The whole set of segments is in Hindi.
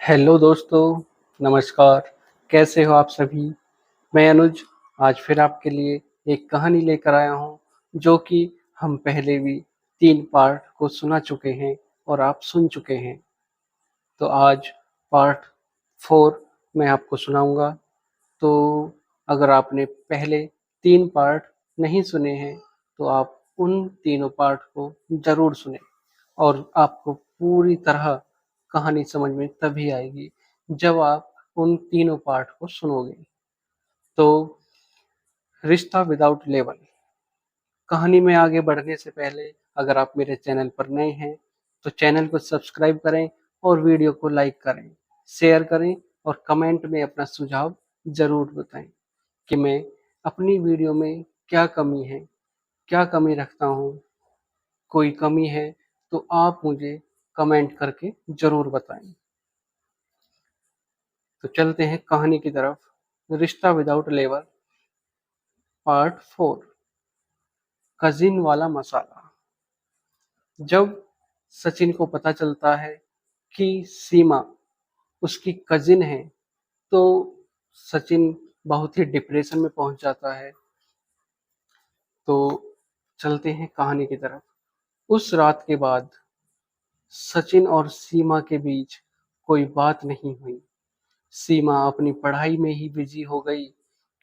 हेलो दोस्तों, नमस्कार। कैसे हो आप सभी? मैं अनुज आज फिर आपके लिए एक कहानी लेकर आया हूँ जो कि हम पहले भी 3 पार्ट को सुना चुके हैं और आप सुन चुके हैं। तो आज पार्ट 4 मैं आपको सुनाऊँगा। तो अगर आपने पहले 3 पार्ट नहीं सुने हैं तो आप उन तीनों पार्ट को ज़रूर सुनें और आपको पूरी तरह कहानी समझ में तभी आएगी जब आप उन तीनों पार्ट को सुनोगे। तो रिश्ता विदाउट लेबल। कहानी में आगे बढ़ने से पहले अगर आप मेरे चैनल पर नए हैं तो चैनल को सब्सक्राइब करें और वीडियो को लाइक करें, शेयर करें और कमेंट में अपना सुझाव ज़रूर बताएं कि मैं अपनी वीडियो में क्या कमी है, क्या कमी रखता हूँ। कोई कमी है तो आप मुझे कमेंट करके ज़रूर बताएं। तो चलते हैं कहानी की तरफ। रिश्ता विदाउट लेबल पार्ट 4, कजिन वाला मसाला। जब सचिन को पता चलता है कि सीमा उसकी कजिन है तो सचिन बहुत ही डिप्रेशन में पहुंच जाता है। तो चलते हैं कहानी की तरफ। उस रात के बाद सचिन और सीमा के बीच कोई बात नहीं हुई। सीमा अपनी पढ़ाई में ही बिजी हो गई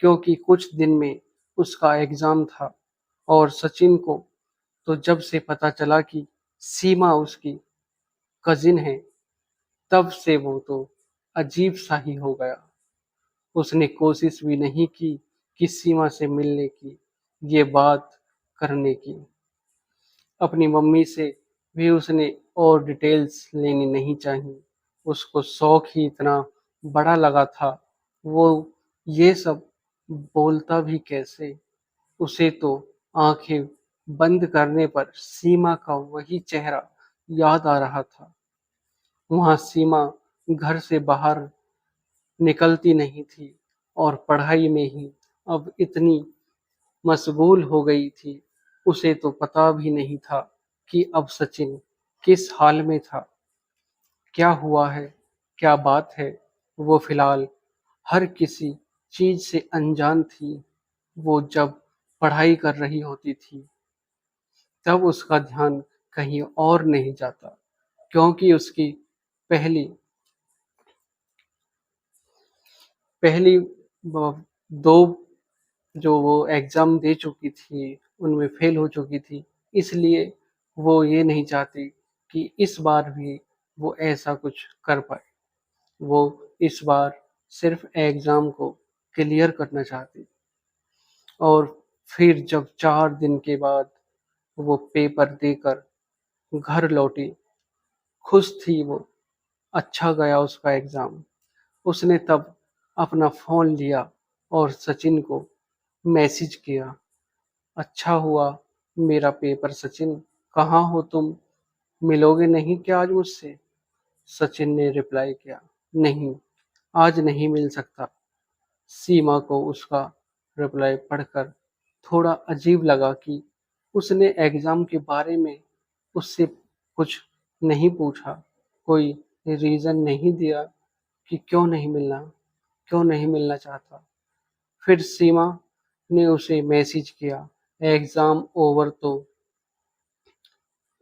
क्योंकि कुछ दिन में उसका एग्जाम था और सचिन को तो जब से पता चला कि सीमा उसकी कजिन है तब से वो तो अजीब सा ही हो गया। उसने कोशिश भी नहीं की कि सीमा से मिलने की, ये बात करने की। अपनी मम्मी से भी उसने और डिटेल्स लेनी नहीं चाहिए। उसको शौक ही इतना बड़ा लगा था। वो ये सब बोलता भी कैसे? उसे तो आंखें बंद करने पर सीमा का वही चेहरा याद आ रहा था। वहां सीमा घर से बाहर निकलती नहीं थी और पढ़ाई में ही अब इतनी मशगूल हो गई थी, उसे तो पता भी नहीं था कि अब सचिन किस हाल में था, क्या हुआ है, क्या बात है। वो फिलहाल हर किसी चीज से अनजान थी। वो जब पढ़ाई कर रही होती थी तब उसका ध्यान कहीं और नहीं जाता क्योंकि उसकी पहली पहली दो जो वो एग्जाम दे चुकी थी उनमें फेल हो चुकी थी। इसलिए वो ये नहीं चाहती कि इस बार भी वो ऐसा कुछ कर पाए। वो इस बार सिर्फ एग्जाम को क्लियर करना चाहती। और फिर जब 4 दिन के बाद वो पेपर देकर घर लौटी, खुश थी वो, अच्छा गया उसका एग्जाम। उसने तब अपना फोन लिया और सचिन को मैसेज किया, अच्छा हुआ मेरा पेपर सचिन, कहाँ हो तुम, मिलोगे नहीं क्या आज मुझसे? सचिन ने रिप्लाई किया, नहीं, आज नहीं मिल सकता। सीमा को उसका रिप्लाई पढ़कर थोड़ा अजीब लगा कि उसने एग्जाम के बारे में उससे कुछ नहीं पूछा, कोई रीजन नहीं दिया कि क्यों नहीं मिलना चाहता। फिर सीमा ने उसे मैसेज किया, एग्जाम ओवर तो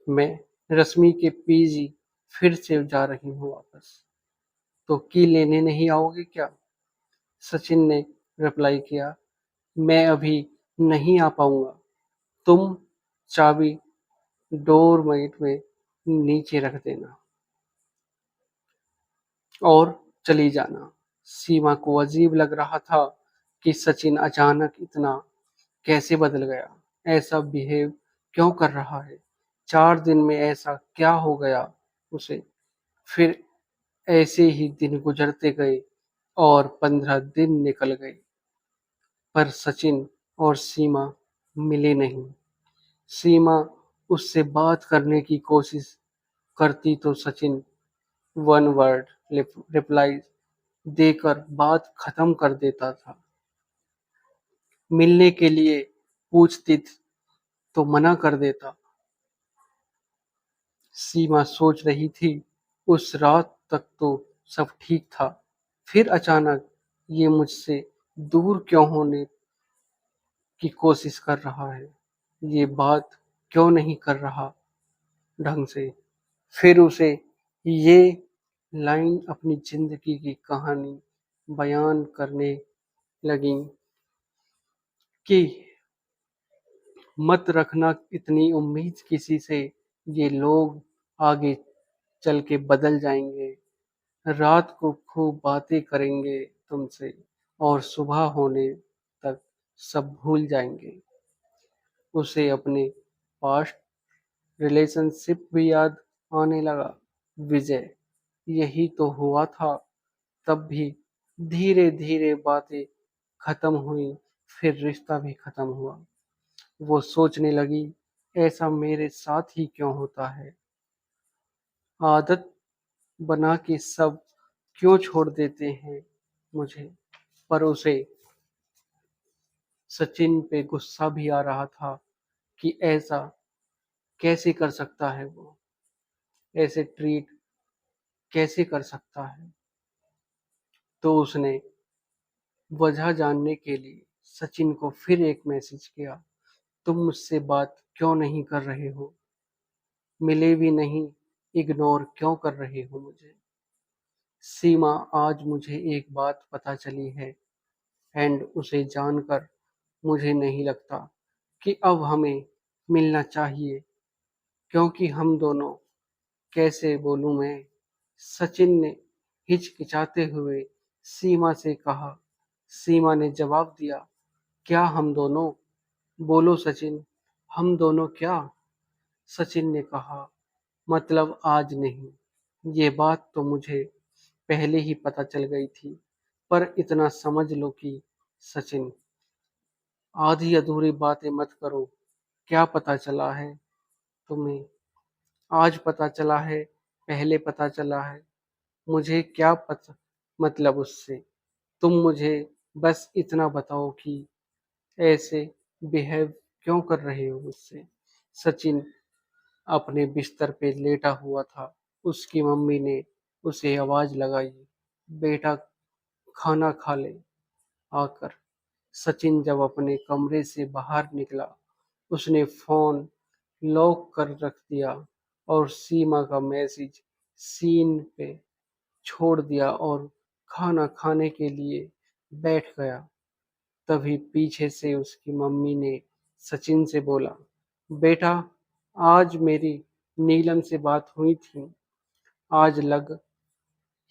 मैं रश्मि के पीजी फिर से जा रही हूँ वापस, तो की लेने नहीं आओगे क्या? सचिन ने रिप्लाई किया, मैं अभी नहीं आ पाऊंगा, तुम चाबी डोर मेट में नीचे रख देना और चली जाना। सीमा को अजीब लग रहा था कि सचिन अचानक इतना कैसे बदल गया, ऐसा बिहेव क्यों कर रहा है, 4 दिन में ऐसा क्या हो गया उसे। फिर ऐसे ही दिन गुजरते गए और 15 दिन निकल गए पर सचिन और सीमा मिले नहीं। सीमा उससे बात करने की कोशिश करती तो सचिन वन वर्ड रिप्लाई देकर बात खत्म कर देता था। मिलने के लिए पूछती तो मना कर देता। सीमा सोच रही थी, उस रात तक तो सब ठीक था, फिर अचानक ये मुझसे दूर क्यों होने की कोशिश कर रहा है, ये बात क्यों नहीं कर रहा ढंग से। फिर उसे ये लाइन अपनी जिंदगी की कहानी बयान करने लगी कि मत रखना इतनी उम्मीद किसी से, ये लोग आगे चल के बदल जाएंगे, रात को खूब बातें करेंगे तुमसे और सुबह होने तक सब भूल जाएंगे। उसे अपने पास्ट रिलेशनशिप भी याद आने लगा। विजय, यही तो हुआ था। तब भी धीरे धीरे बातें खत्म हुई, फिर रिश्ता भी खत्म हुआ। वो सोचने लगी, ऐसा मेरे साथ ही क्यों होता है, आदत बना के सब क्यों छोड़ देते हैं मुझे। पर उसे सचिन पे गुस्सा भी आ रहा था कि ऐसा कैसे कर सकता है वो, ऐसे ट्रीट कैसे कर सकता है। तो उसने वजह जानने के लिए सचिन को फिर एक मैसेज किया, तुम मुझसे बात क्यों नहीं कर रहे हो, मिले भी नहीं, इग्नोर क्यों कर रहे हो मुझे। सीमा, आज मुझे एक बात पता चली है एंड उसे जानकर मुझे नहीं लगता कि अब हमें मिलना चाहिए, क्योंकि हम दोनों, कैसे बोलूं मैं। सचिन ने हिचकिचाते हुए सीमा से कहा। सीमा ने जवाब दिया, क्या हम दोनों? बोलो सचिन, हम दोनों क्या? सचिन ने कहा, मतलब आज नहीं। ये बात तो मुझे पहले ही पता चल गई थी, पर इतना समझ लो कि सचिन, आधी अधूरी बातें मत करो। क्या पता चला है तुम्हें? आज पता चला है, पहले पता चला है, मुझे क्या पता मतलब उससे। तुम मुझे बस इतना बताओ कि ऐसे बिहेव क्यों कर रहे हो मुझसे। सचिन अपने बिस्तर पे लेटा हुआ था। उसकी मम्मी ने उसे आवाज लगाई, बेटा खाना खा ले आकर। सचिन जब अपने कमरे से बाहर निकला, उसने फोन लॉक कर रख दिया और सीमा का मैसेज सीन पे छोड़ दिया और खाना खाने के लिए बैठ गया। तभी पीछे से उसकी मम्मी ने सचिन से बोला, बेटा, आज मेरी नीलम से बात हुई थी, आज लग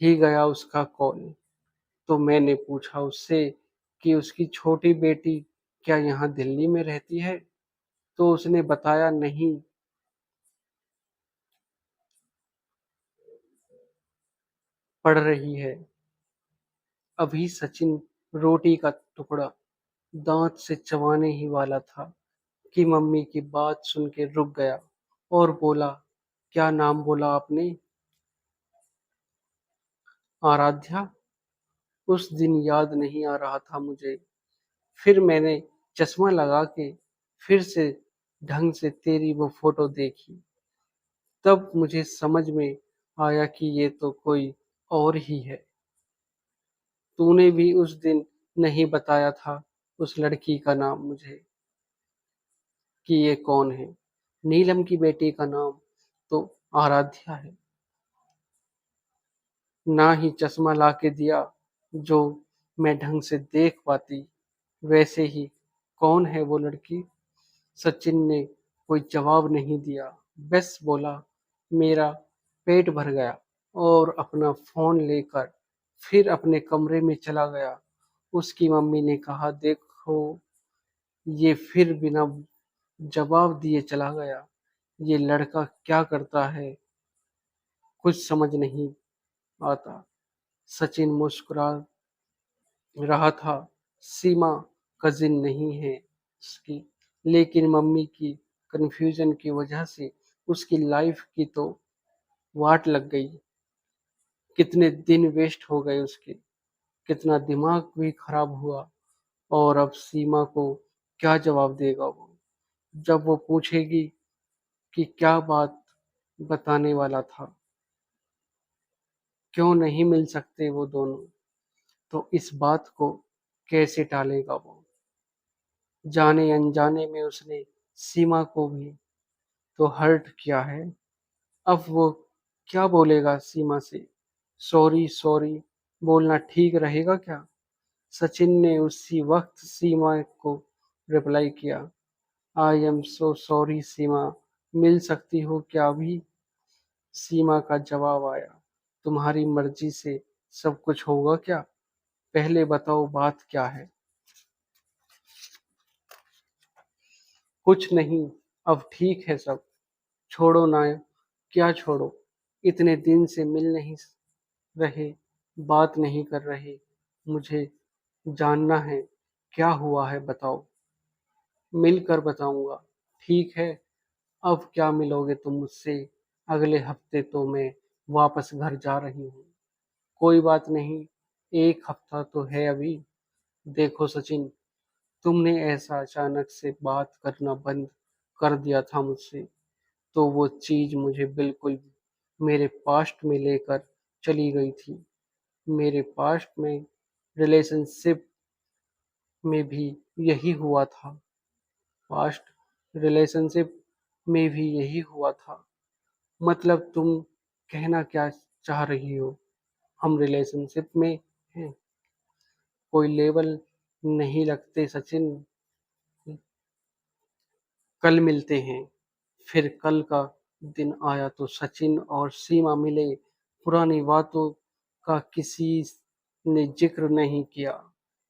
ही गया उसका कॉल। तो मैंने पूछा उससे कि उसकी छोटी बेटी क्या यहाँ दिल्ली में रहती है, तो उसने बताया नहीं, पढ़ रही है। अभी सचिन रोटी का टुकड़ा दांत से चबाने ही वाला था कि मम्मी की बात सुन के रुक गया और बोला, क्या नाम बोला आपने? आराध्या? उस दिन याद नहीं आ रहा था मुझे। फिर मैंने चश्मा लगा के फिर से ढंग से तेरी वो फोटो देखी, तब मुझे समझ में आया कि ये तो कोई और ही है। तूने भी उस दिन नहीं बताया था उस लड़की का नाम मुझे कि ये कौन है। नीलम की बेटी का नाम तो आराध्या है। ना ही चश्मा ला के दिया जो मैं ढंग से देख पाती। वैसे ही कौन है वो लड़की? सचिन ने कोई जवाब नहीं दिया, बस बोला, मेरा पेट भर गया और अपना फोन लेकर फिर अपने कमरे में चला गया। उसकी मम्मी ने कहा, देखो, ये फिर बिना जवाब दिए चला गया। ये लड़का क्या करता है, कुछ समझ नहीं आता। सचिन मुस्कुरा रहा था। सीमा कजिन नहीं है उसकी, लेकिन मम्मी की कंफ्यूजन की वजह से उसकी लाइफ की तो वाट लग गई। कितने दिन वेस्ट हो गए उसके, कितना दिमाग भी खराब हुआ। और अब सीमा को क्या जवाब देगा वो, जब वो पूछेगी कि क्या बात बताने वाला था। क्यों नहीं मिल सकते वो दोनों? तो इस बात को कैसे टालेगा वो? जाने अनजाने में उसने सीमा को भी तो हर्ट किया है। अब वो क्या बोलेगा सीमा से? सॉरी सॉरी बोलना ठीक रहेगा क्या? सचिन ने उसी वक्त सीमा को रिप्लाई किया, आई एम सो सॉरी सीमा, मिल सकती हो क्या अभी? सीमा का जवाब आया, तुम्हारी मर्जी से सब कुछ होगा क्या? पहले बताओ बात क्या है? कुछ नहीं, अब ठीक है सब। छोड़ो ना, क्या छोड़ो? इतने दिन से मिल नहीं रहे, बात नहीं कर रहे। मुझे जानना है क्या हुआ है, बताओ। मिलकर बताऊंगा। ठीक है, अब क्या मिलोगे तुम मुझसे? अगले हफ्ते तो मैं वापस घर जा रही हूँ। कोई बात नहीं, एक हफ्ता तो है अभी। देखो सचिन, तुमने ऐसा अचानक से बात करना बंद कर दिया था मुझसे, तो वो चीज मुझे बिल्कुल मेरे पास्ट में लेकर चली गई थी। मेरे पास्ट में रिलेशनशिप में भी यही हुआ था। पास्ट रिलेशनशिप में भी यही हुआ था। मतलब तुम कहना क्या चाह रही हो? हम रिलेशनशिप में हैं? कोई लेबल नहीं रखते सचिन। कल मिलते हैं। फिर कल का दिन आया तो सचिन और सीमा मिले। पुरानी बातों का किसी ने जिक्र नहीं किया।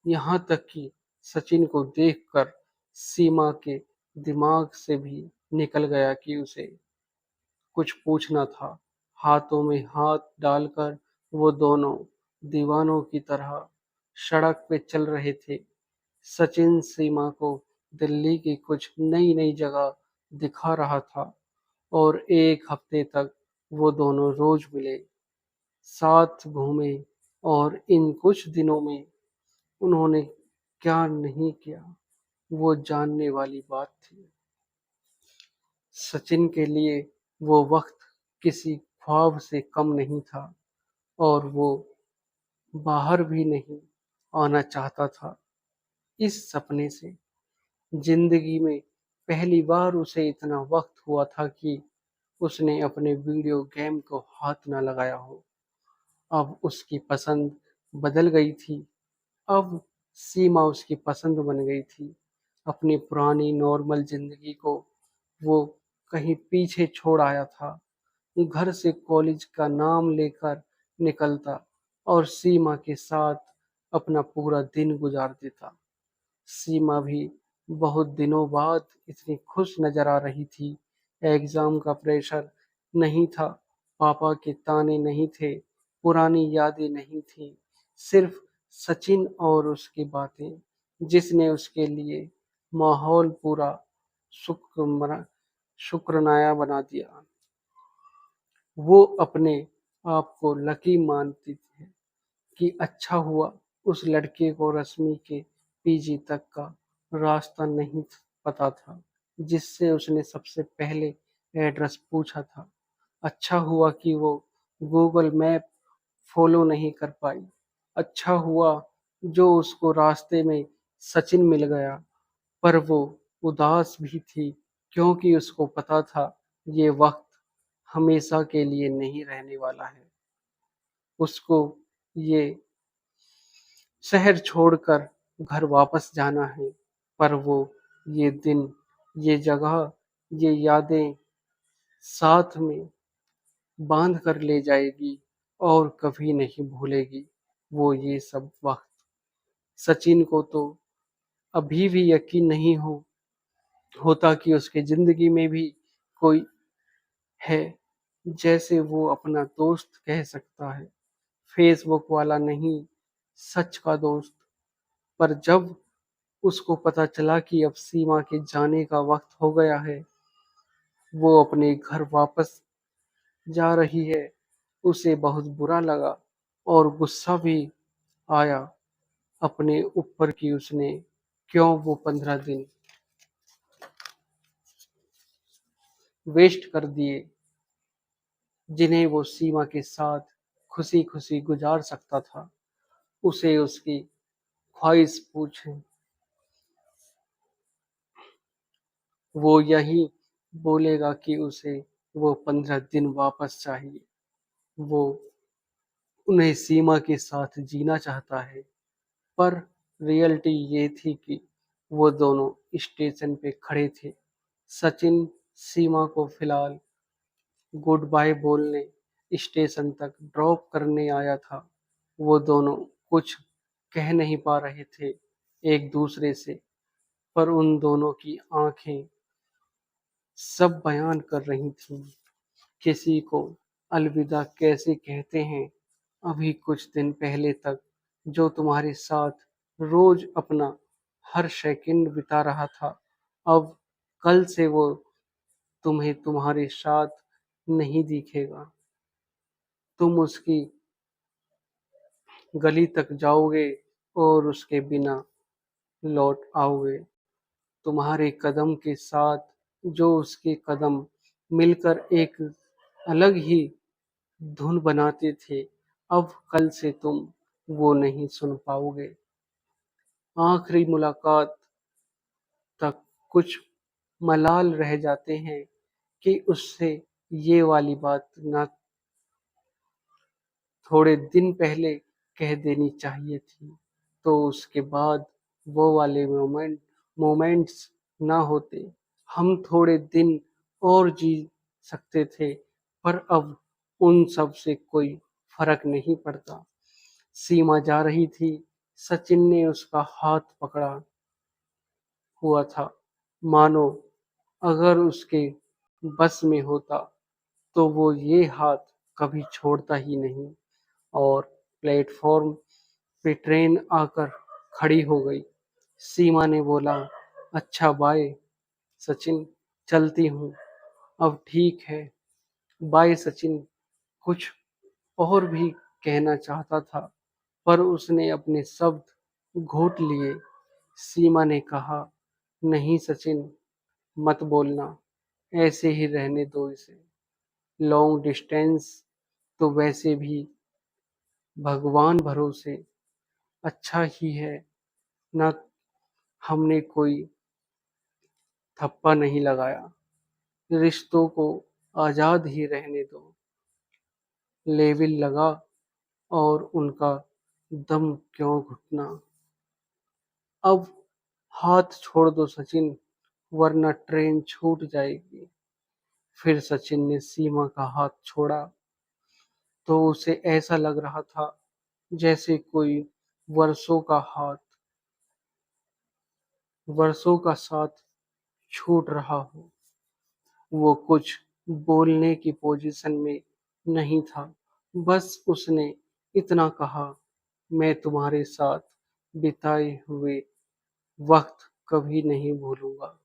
यहाँ तक कि सचिन को देखकर सीमा के दिमाग से भी निकल गया कि उसे कुछ पूछना था। हाथों में हाथ डालकर वो दोनों दीवानों की तरह सड़क पे चल रहे थे। सचिन सीमा को दिल्ली की कुछ नई नई जगह दिखा रहा था और एक हफ्ते तक वो दोनों रोज मिले, साथ घूमे। और इन कुछ दिनों में उन्होंने क्या नहीं किया, वो जानने वाली बात थी। सचिन के लिए वो वक्त किसी ख्वाब से कम नहीं था और वो बाहर भी नहीं आना चाहता था इस सपने से। जिंदगी में पहली बार उसे इतना वक्त हुआ था कि उसने अपने वीडियो गेम को हाथ न लगाया हो। अब उसकी पसंद बदल गई थी। अब सीमा उसकी पसंद बन गई थी। अपनी पुरानी नॉर्मल जिंदगी को वो कहीं पीछे छोड़ आया था। घर से कॉलेज का नाम लेकर निकलता और सीमा के साथ अपना पूरा दिन गुजार देता। सीमा भी बहुत दिनों बाद इतनी खुश नजर आ रही थी। एग्जाम का प्रेशर नहीं था, पापा के ताने नहीं थे, पुरानी यादें नहीं थी, सिर्फ सचिन और उसकी बातें, जिसने उसके लिए माहौल पूरा शुक्र शुक्रनाया बना दिया। वो अपने आप को लकी मानती थी कि अच्छा हुआ उस लड़के को रश्मि के पीजी तक का रास्ता नहीं पता था, जिससे उसने सबसे पहले एड्रेस पूछा था। अच्छा हुआ कि वो गूगल मैप फॉलो नहीं कर पाई। अच्छा हुआ जो उसको रास्ते में सचिन मिल गया, पर वो उदास भी थी क्योंकि उसको पता था ये वक्त हमेशा के लिए नहीं रहने वाला है। उसको ये शहर छोड़कर घर वापस जाना है, पर वो ये दिन, ये जगह, ये यादें साथ में बांध कर ले जाएगी और कभी नहीं भूलेगी वो ये सब वक्त। सचिन को तो अभी भी यकीन नहीं होता कि उसके जिंदगी में भी कोई है, जैसे वो अपना दोस्त कह सकता है। फेसबुक वाला नहीं, सच का दोस्त। पर जब उसको पता चला कि अब सीमा के जाने का वक्त हो गया है, वो अपने घर वापस जा रही है, उसे बहुत बुरा लगा और गुस्सा भी आया अपने ऊपर कि उसने क्यों वो 15 दिन वेस्ट कर दिए, जिन्हें वो सीमा के साथ खुशी खुशी गुजार सकता था। उसे उसकी ख्वाहिश पूछे, वो यही बोलेगा कि उसे वो 15 दिन वापस चाहिए। वो उन्हें सीमा के साथ जीना चाहता है, पर रियलिटी ये थी कि वो दोनों स्टेशन पे खड़े थे। सचिन सीमा को फिलहाल गुड बाय बोलने स्टेशन तक ड्रॉप करने आया था। वो दोनों कुछ कह नहीं पा रहे थे एक दूसरे से, पर उन दोनों की आंखें सब बयान कर रही थीं। किसी को अलविदा कैसे कहते हैं। अभी कुछ दिन पहले तक जो तुम्हारे साथ रोज अपना हर सेकंड बिता रहा था, अब कल से वो तुम्हें तुम्हारे साथ नहीं दिखेगा। तुम उसकी गली तक जाओगे और उसके बिना लौट आओगे। तुम्हारे कदम के साथ जो उसके कदम मिलकर एक अलग ही धुन बनाते थे, अब कल से तुम वो नहीं सुन पाओगे। आखिरी मुलाकात तक कुछ मलाल रह जाते हैं कि उससे ये वाली बात ना थोड़े दिन पहले कह देनी चाहिए थी, तो उसके बाद वो वाले मोमेंट्स ना होते। हम थोड़े दिन और जी सकते थे, पर अब उन सब से कोई फर्क नहीं पड़ता। सीमा जा रही थी। सचिन ने उसका हाथ पकड़ा हुआ था, मानो अगर उसके बस में होता तो वो ये हाथ कभी छोड़ता ही नहीं। और प्लेटफॉर्म पे ट्रेन आकर खड़ी हो गई। सीमा ने बोला, अच्छा बाय सचिन, चलती हूँ अब। ठीक है, बाय सचिन। कुछ और भी कहना चाहता था, पर उसने अपने शब्द घोट लिए। सीमा ने कहा, नहीं सचिन, मत बोलना, ऐसे ही रहने दो इसे। लॉन्ग डिस्टेंस तो वैसे भी भगवान भरोसे अच्छा ही है ना। हमने कोई थप्पा नहीं लगाया। रिश्तों को आजाद ही रहने दो। लेविल लगा और उनका दम क्यों घुटना। अब हाथ छोड़ दो सचिन, वरना ट्रेन छूट जाएगी। फिर सचिन ने सीमा का हाथ छोड़ा तो उसे ऐसा लग रहा था जैसे कोई वर्षों का हाथ वर्षों का साथ छूट रहा हो। वो कुछ बोलने की पोजीशन में नहीं था। बस उसने इतना कहा, मैं तुम्हारे साथ बिताए हुए वक्त कभी नहीं भूलूंगा।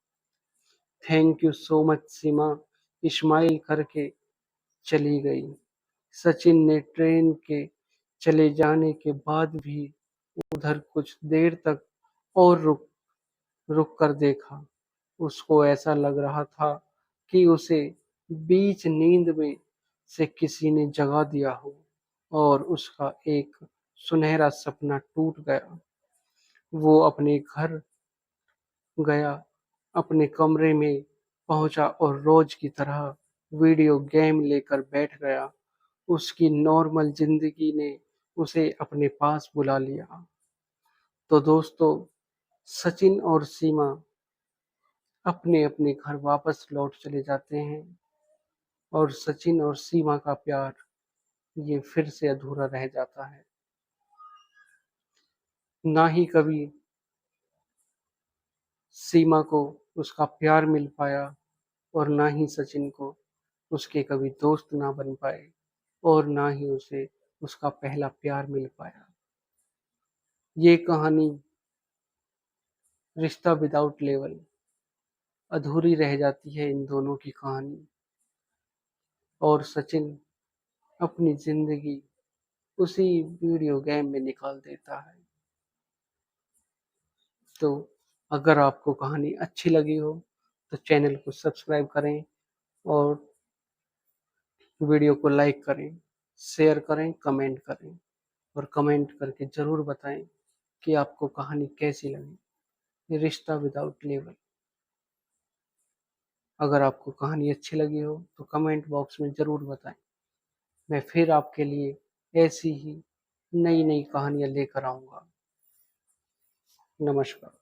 थैंक यू सो मच सीमा, इस्माइल करके चली गई। सचिन ने ट्रेन के चले जाने के बाद भी उधर कुछ देर तक और रुक रुक कर देखा। उसको ऐसा लग रहा था कि उसे बीच नींद में से किसी ने जगा दिया हो और उसका एक सुनहरा सपना टूट गया। वो अपने घर गया, अपने कमरे में पहुंचा और रोज की तरह वीडियो गेम लेकर बैठ गया। उसकी नॉर्मल जिंदगी ने उसे अपने पास बुला लिया। तो दोस्तों, सचिन और सीमा अपने अपने घर वापस लौट चले जाते हैं और सचिन और सीमा का प्यार ये फिर से अधूरा रह जाता है। ना ही कभी सीमा को उसका प्यार मिल पाया और ना ही सचिन को उसके कभी दोस्त ना बन पाए और ना ही उसे उसका पहला प्यार मिल पाया। ये कहानी रिश्ता विदाउट लेवल अधूरी रह जाती है इन दोनों की कहानी। और सचिन अपनी जिंदगी उसी वीडियो गेम में निकाल देता है। तो अगर आपको कहानी अच्छी लगी हो तो चैनल को सब्सक्राइब करें और वीडियो को लाइक करें। शेयर करें, कमेंट करें और कमेंट करके ज़रूर बताएं कि आपको कहानी कैसी लगी, रिश्ता विदाउट लेबल। अगर आपको कहानी अच्छी लगी हो तो कमेंट बॉक्स में ज़रूर बताएं। मैं फिर आपके लिए ऐसी ही नई नई कहानियाँ लेकर आऊँगा। नमस्कार।